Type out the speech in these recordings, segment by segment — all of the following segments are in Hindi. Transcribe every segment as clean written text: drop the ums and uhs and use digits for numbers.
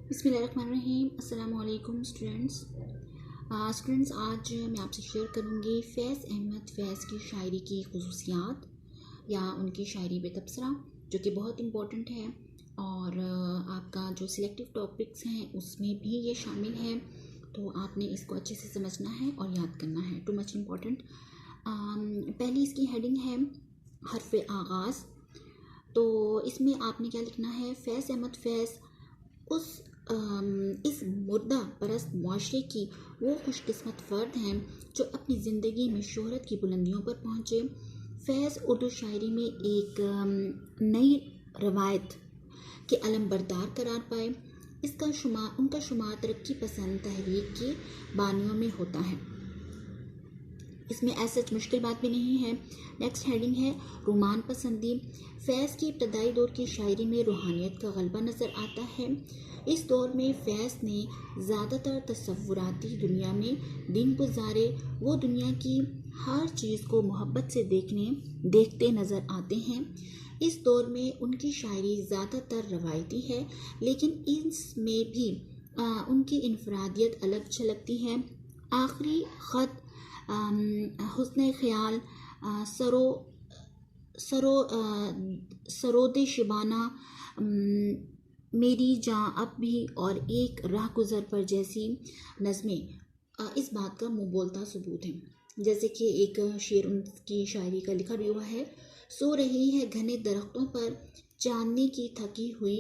बिस्मिल्लाहिर्रहमानिर्रहीम। अस्सलाम वालेकुम स्टूडेंट्स। आज मैं आपसे शेयर करूँगी फैज़ अहमद फ़ैज़ की शायरी की खुसूसियात या उनकी शायरी पे तबसरा, जो कि बहुत इम्पोर्टेंट है और आपका जो सिलेक्टिव टॉपिक्स हैं उसमें भी ये शामिल है, तो आपने इसको अच्छे से समझना है और याद करना है। Too much important. पहली इसकी हेडिंग है हर्फ़ आगाज़। तो इसमें आपने क्या लिखना है, फैज़ अहमद फ़ैज़ इस मुर्दा परस्त मुआशरे की वो खुशकिस्मत फ़र्द हैं जो अपनी ज़िंदगी में शोहरत की बुलंदियों पर पहुँचे। फैज़ उर्दू शायरी में एक नई रवायत के अलमबरदार करार पाए। उनका शुमार तरक्की पसंद तहरीक के बानियों में होता है। इसमें ऐसा मुश्किल बात भी नहीं है। नेक्स्ट हेडिंग है रोमान पसंदी। फैज़ की इब्तदाई दौर की शायरी में रूहानियत का गलबा नज़र आता है। इस दौर में फैज़ ने ज़्यादातर तसव्वुराती दुनिया में दिन गुजारे। वो दुनिया की हर चीज़ को मोहब्बत से देखते नज़र आते हैं। इस दौर में उनकी शायरी ज़्यादातर रवायती है, लेकिन इसमें भी उनकी इनफरादियत अलग झलकती है। आखिरी ख़त, हुस्न ख्याल, सरोद शिबाना, मेरी जाँ अब भी और एक राह गुज़र पर जैसी नज़में इस बात का मुँह बोलता सबूत है। जैसे कि एक शेर उनकी शायरी का लिखा भी हुआ है, सो रही है घने दरख्तों पर चांदनी की थकी हुई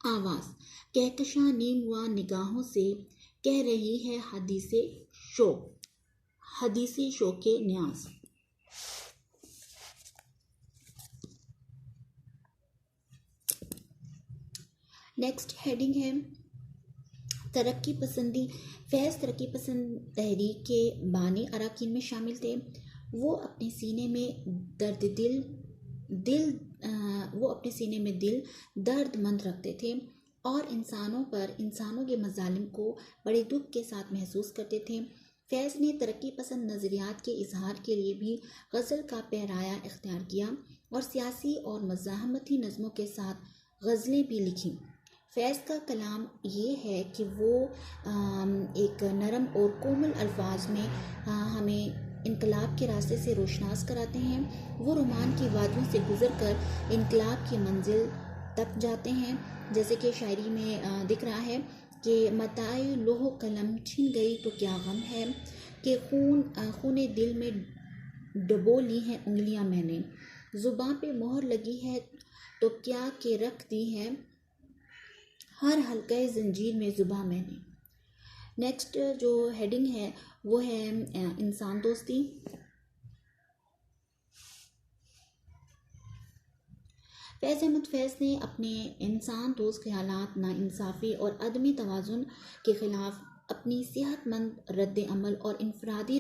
आवाज़, कहकशा नीम हुआ निगाहों से कह रही है हदीसे शोके न्याज। नेक्स्ट हेडिंग है तरक्की पसंदी। फैज़ तरक्की पसंद तहरीक के बानी अराकीन में शामिल थे। वो अपने सीने में दिल दर्दमंद रखते थे और इंसानों के मजालिम को बड़े दुख के साथ महसूस करते थे। फैज़ ने तरक्की पसंद नज़रियात के इजहार के लिए भी गज़ल का पहराया इख्तियार किया और सियासी और मज़ाहमती नज़मों के साथ गज़लें भी लिखीं। फैज़ का कलाम ये है कि वो एक नरम और कोमल अल्फाज में हमें इनकलाब के रास्ते से रोशनास कराते हैं। वो रोमान की वादियों से गुज़र इनकलाब की मंजिल तक जाते हैं। जैसे कि शायरी में दिख रहा है कि मताए लोह कलम छिन गई तो क्या गम है, कि खूने दिल में डुबो ली हैं उंगलियां मैंने, ज़ुबां पे मोहर लगी है तो क्या के रख दी है हर हल्के जंजीर में ज़ुबां मैंने। नेक्स्ट जो हेडिंग है वो है इंसान दोस्ती। फैज़ अहमद फ़ैज़ ने अपने इंसान दोस्त ख्यालात, नाइंसाफ़ी और अदमी तवाज़ुन के ख़िलाफ़ अपनी सेहतमंद रद्द अमल और इनफरादी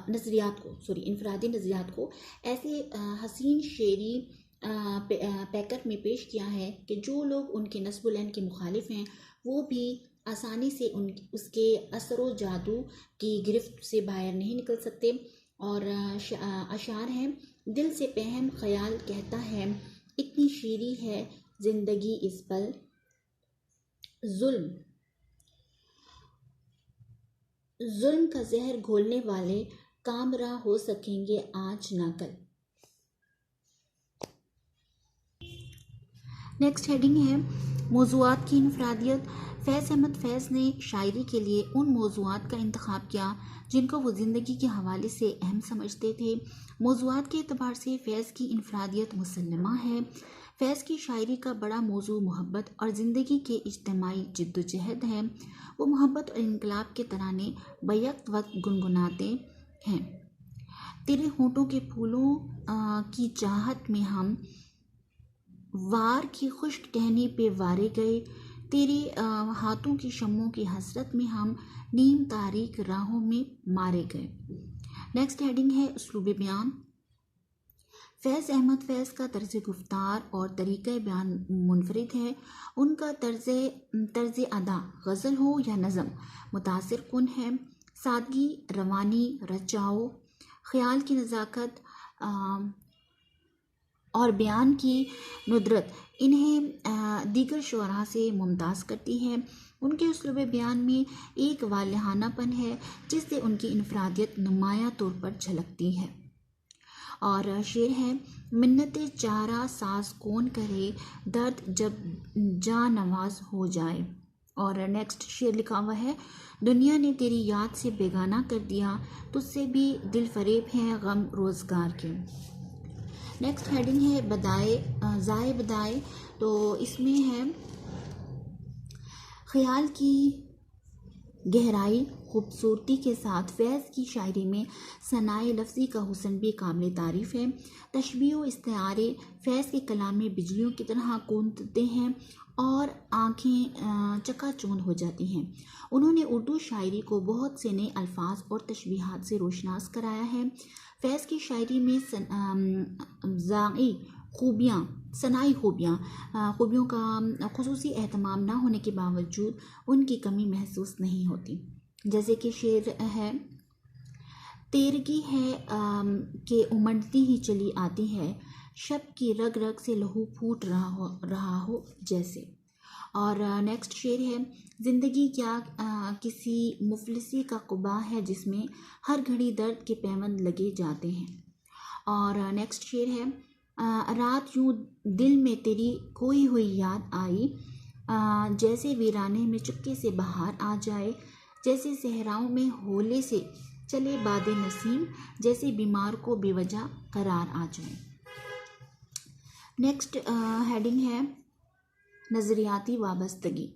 नज़रियात को ऐसे हसीन शेरी पैकर में पेश किया है कि जो लोग उनके नस्बुल-ऐन के मुखालिफ हैं वो भी आसानी से उसके असर जादू की गिरफ्त से बाहर नहीं निकल सकते। और अशार हैं, दिल से पहम ख्याल कहता है इतनी शीरी है जिंदगी इस पल, जुल्म का जहर घोलने वाले कामरा हो सकेंगे आज ना कल। नेक्स्ट हेडिंग है मौज़ूआत की इनफरादियत। फैज़ अहमद फ़ैज़ ने शायरी के लिए उन मौज़ूआत का इंतखाब किया जिनको वो ज़िंदगी के हवाले से अहम समझते थे। मौज़ूआत के एतबार से फ़ैज़ की इनफरादियत मुसल्लमा है। फ़ैज़ की शायरी का बड़ा मौज़ू मोहब्बत और ज़िंदगी के इज्तिमाई जिद्दोजहद है। वो मोहब्बत और इनकलाब के तराने बैक वक्त गुनगुनाते हैं। तेरे होठों के फूलों की चाहत में हम वार की खुश्क टहनी पे वारे गए, तेरे हाथों की शम्मों की हसरत में हम नीम तारीक राहों में मारे गए। नेक्स्ट हेडिंग है उसलूब बयान। फैज़ अहमद फ़ैज़ का तर्ज गुफ्तार और तरीक़े बयान मुनफरिद है। उनका तर्ज अदा गज़ल हो या नज़म मुतासिर कुन है। सादगी, रवानी, रचाओ, ख़याल की नज़ाकत और बयान की नुदरत इन्हें दीगर शुअरा से मुमताज़ करती है। उनके उसलूब बयान में एक वालहानापन है जिससे उनकी इनफरादियत नुमाया तौर पर झलकती है। और शेर है, मिन्नत चारा साज कौन करे, दर्द जब जा नवाज हो जाए। और नेक्स्ट शेर लिखा हुआ है, दुनिया ने तेरी याद से बेगाना कर दिया, तुझसे भी दिल फरेब हैं गम रोज़गार के। नेक्स्ट हेडिंग है बदाए ज़ाए बदाए। तो इसमें है ख्याल की गहराई खूबसूरती के साथ फैज़ की शायरी में सनाए लफ्ज़ी का हुस्न भी काबिल तारीफ़ है। तशबीह व इस्तिआरे फैज़ के कलाम में बिजलियों की तरह कूदते हैं और आँखें चकाचौंध हो जाती हैं। उन्होंने उर्दू शायरी को बहुत से नए अल्फाज और तशबीहात से रोशनास कराया है। फैज़ की शायरी में सनाई खूबियों का खुसूसी एहतमाम ना होने के बावजूद उनकी कमी महसूस नहीं होती। जैसे कि शेर है, तेरगी है कि उमड़ती ही चली आती है, शब की रग रग से लहू फूट रहा हो जैसे। और नेक्स्ट शेर है, ज़िंदगी क्या किसी मुफलिसी का कुबा है जिसमें हर घड़ी दर्द के पैबंद लगे जाते हैं। और नेक्स्ट शेर है, रात यूं दिल में तेरी खोई हुई याद आई, जैसे वीराने में चुपके से बाहर आ जाए, जैसे सहराओं में होले से चले बादे नसीम, जैसे बीमार को बेवजह करार आ जाए। नेक्स्ट हेडिंग है नज़रियाती वाबस्तगी।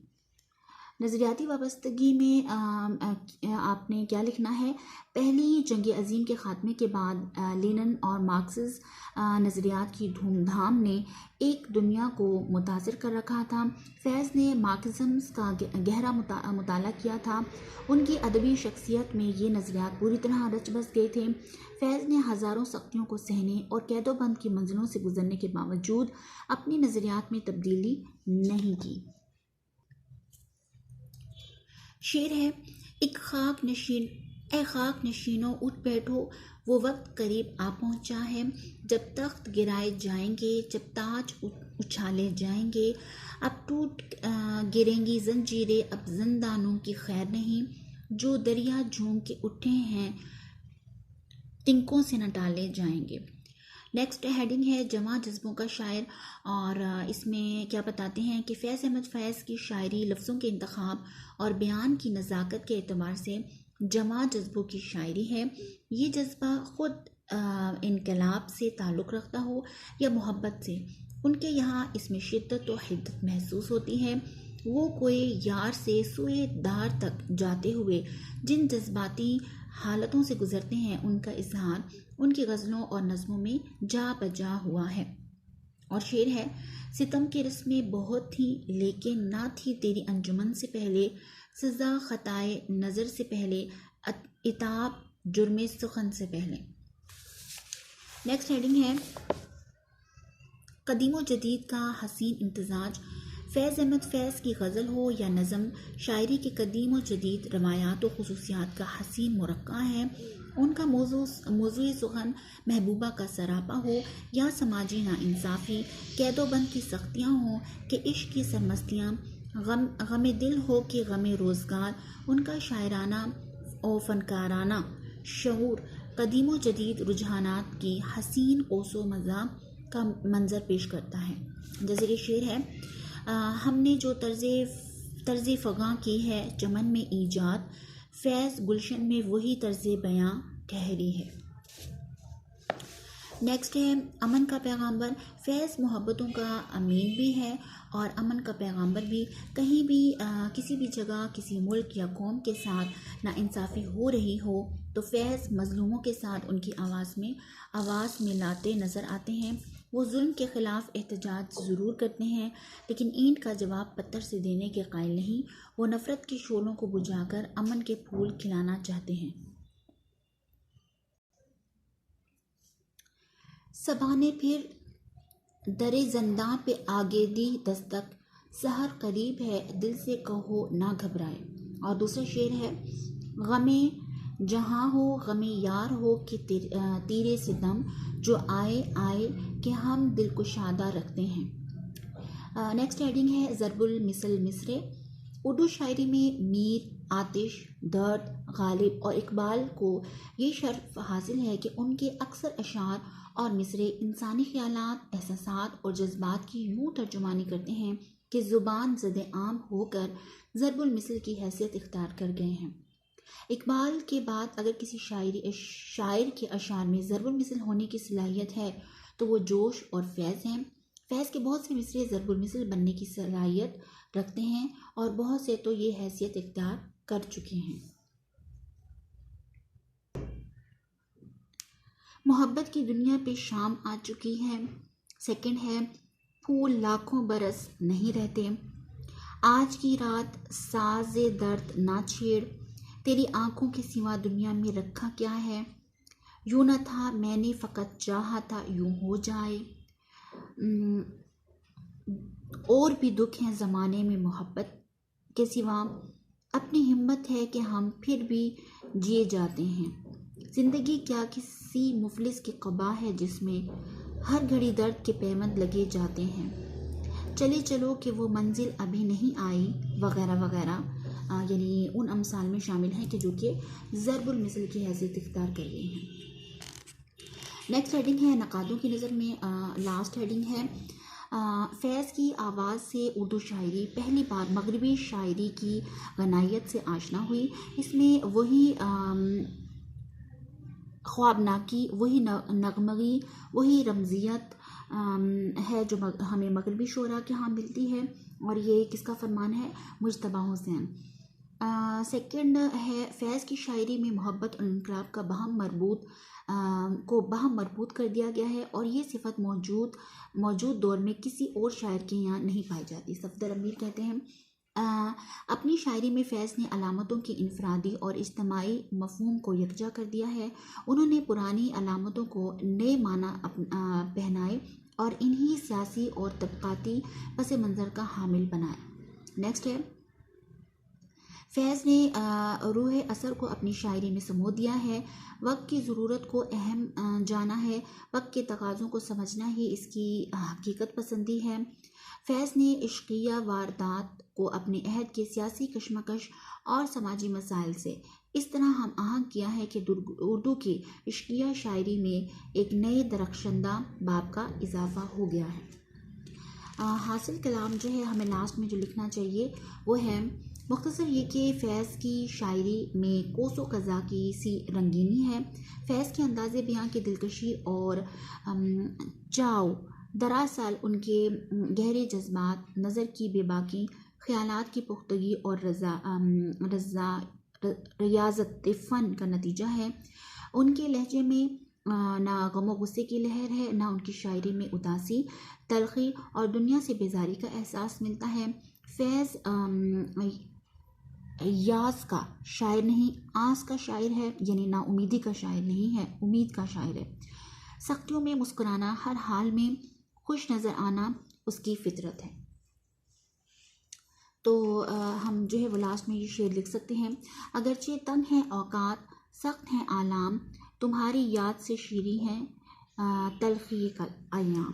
नज़रियाती वाबस्तगी में आपने क्या लिखना है, पहली जंग अज़ीम के ख़ात्मे के बाद लेनिन और मार्क्सिस्ट नज़रियात की धूमधाम ने एक दुनिया को मुतासिर कर रखा था। फैज़ ने मार्क्सिज्म का गहरा मुताला किया था। उनकी अदबी शख्सियत में ये नज़रियात पूरी तरह रच बस गए थे। फैज़ ने हज़ारों सख्तियों को सहने और कैदोबंद की मंजिलों से गुजरने के बावजूद अपनी नज़रियात में तब्दीली नहीं की। शेर है, एक खाक नशीनों उठ बैठो, वो वक्त करीब आ पहुंचा है, जब तख्त गिराए जाएंगे, जब ताज उछाले जाएंगे, अब टूट गिरेंगी जंजीरें, अब जिंदानों की खैर नहीं, जो दरिया झूम के उठे हैं तिनकों से न टाले जाएंगे। नेक्स्ट हेडिंग है जवां जज्बों का शायर। और इसमें क्या बताते हैं कि फैज़ अहमद फैज़ की शायरी लफ्ज़ों के इंतखाब और बयान की नज़ाकत के एतबार से जवां जज्बों की शायरी है। ये जज्बा ख़ुद इनकलाब से ताल्लुक़ रखता हो या मोहब्बत से, उनके यहाँ इसमें शिद्दत व हिद्दत महसूस होती है। वो कोई यार से सुए दार तक जाते हुए जिन जज्बाती हालतों से गुज़रते हैं, उनका इजहार उनकी गज़लों और नज़मों में जा बजा हुआ है। और शेर है, सितम की रस्में बहुत थी लेकिन ना थी तेरी अंजुमन से पहले, सज़ा ख़ताए नज़र से पहले, इताब जुर्मे सुखन से पहले। नेक्स्ट हेडिंग है कदीम व जदीद का हसीन इम्तिजाज। फैज़ अहमद फैज़ की गज़ल हो या नज़म, शायरी के कदीम व जदीद रवायात व खुसूसियात का हसीन मुरक्का है। उनका मौज़ूई सुखन महबूबा का सरापा हो या समाजी नाइंसाफ़ी, कैदोबंद की सख्तियाँ हों कि इश्क की सरमस्तियाँ, गम दिल हो कि गम रोज़गार, उनका शायराना और फ़नकाराना शऊर कदीम व जदीद रुझानात की हसीन ओसो मज़ा का मंज़र पेश करता है। जैसे कि शेर है, हमने जो तर्ज़ फ़ग़ां की है चमन में ईजाद, फैज़ गुलशन में वही तर्ज़ बयां ठहरी है। नेक्स्ट है अमन का पैगाम्बर। फैज़ मोहब्बतों का अमीन भी है और अमन का पैगाम्बर भी। कहीं भी किसी भी जगह किसी मुल्क या कौम के साथ नाइंसाफ़ी हो रही हो तो फैज़ मज़लूमों के साथ उनकी आवाज़ में लाते नज़र आते हैं। वो जुल्म के ख़िलाफ़ एहतजाज ज़रूर करते हैं लेकिन ईंट का जवाब पत्थर से देने के कायल नहीं। वो नफ़रत के शोलों को बुझाकर अमन के फूल खिलाना चाहते हैं। सबा ने फिर दरे ज़ंदा पे आगे दी दस्तक, सहर करीब है दिल से कहो ना घबराए। और दूसरा शेर है, गमे जहाँ हो गमे यार हो कि तीरे सितम, जो आए आए कि हम दिल कुशादा रखते हैं। नेक्स्ट हेडिंग है ज़रबुल मिसल मिसरे। उर्दू शायरी में मीर, आतिश, दर्द, गालिब और इकबाल को ये शर्फ हासिल है कि उनके अक्सर अशार और मिसरे इंसानी ख्यालात, एहसासात और जज्बात की यूँ तर्जुमानी करते हैं कि ज़ुबान ज़द आम होकर ज़रबुल मिसल की हैसियत इख्तियार कर गए हैं। इकबाल के बाद अगर किसी शायर के अशार में ज़रबुल मिसल होने की सलाहियत है तो वो जोश और फैज़ हैं। फैज़ के बहुत से मिसरे ज़रबुल मिसल बनने की सलाहियत रखते हैं और बहुत से तो ये हैसियत इख्तियार कर चुके हैं। मोहब्बत की दुनिया पे शाम आ चुकी है। सेकंड है फूल लाखों बरस नहीं रहते, आज की रात साज़े दर्द ना छेड़, तेरी आंखों के सिवा दुनिया में रखा क्या है, यूँ न था मैंने फ़कत चाहा था यूँ हो जाए। और भी दुख हैं ज़माने में मोहब्बत के सिवा, अपनी हिम्मत है कि हम फिर भी जिए जाते हैं। ज़िंदगी क्या किसी मुफलिस की क़बा है जिसमें हर घड़ी दर्द के पैबंद लगे जाते हैं। चले चलो कि वो मंजिल अभी नहीं आई, वगैरह वगैरह, यानी उन अमसाल में शामिल हैं कि जो कि ज़रबुल मिसल की हैसियत इख्तियार कर रही हैं। नेक्स्ट हेडिंग है नकादों की नज़र में। लास्ट हेडिंग है फैज़ की आवाज़ से उर्दू शायरी पहली बार मगरबी शायरी की गनायत से आशना हुई। इसमें वही ख्वाबनाकी, वही नगमगी, वही रमज़ियत है जो हमें मगरबी शोरा के यहाँ मिलती है। और ये किसका फरमान है? मुज्तबा हुसैन। सेकंड है फैज़ की शायरी में मोहब्बत और इनकलाब का बहम मरबूत कर दिया गया है और ये सिफत मौजूद दौर में किसी और शायर के यहाँ नहीं पाई जाती। सफदर अमीर कहते हैं अपनी शायरी में फैज़ ने अलामतों की इनफरादी और इज्तमाई मफ़हूम को यकजा कर दिया है। उन्होंने पुरानी अलामतों को नए माना पहनाए और इन्हीं सियासी और तबक़ाती पस मंज़र का हामिल बनाया। नेक्स्ट है फैज़ ने रूह असर को अपनी शायरी में समो दिया है। वक्त की ज़रूरत को अहम जाना है, वक्त के तकाज़ों को समझना ही इसकी हकीकत पसंदी है। फैज़ ने इश्किया वारदात को अपने अहद के सियासी कशमकश और समाजी मसाइल से इस तरह हम आहंग किया है कि उर्दू की इश्किया शायरी में एक नए दरख्शंदा बाब का इजाफा हो गया है। हासिल कलाम जो है हमें लास्ट में जो लिखना चाहिए वो है मुख्तसर ये कि फ़ैज़ की शायरी में कोसो कज़ा की सी रंगीनी है। फैज़ के अंदाज़े बयां की दिलकशी और चाव दरअसल उनके गहरे जज्बात, नज़र की बेबाकी, ख़यालात की पुख्तगी और रियाज़त फ़न का नतीजा है। उनके लहजे में ना गम गुस्से की लहर है, ना उनकी शायरी में उदासी, तलख़ी और दुनिया से बेजारी का एहसास मिलता है। फैज़ यास का शायर नहीं, आस का शायर है, यानी ना उम्मीदी का शायर नहीं है, उम्मीद का शायर है। सख्तियों में मुस्कुराना, हर हाल में खुश नज़र आना उसकी फितरत है। तो हम जो है वो लास्ट में ये शेर लिख सकते हैं, अगरचे तंग हैं औकात, सख्त हैं आलाम, तुम्हारी याद से शीरी हैं तलख़ी कल अय्याम।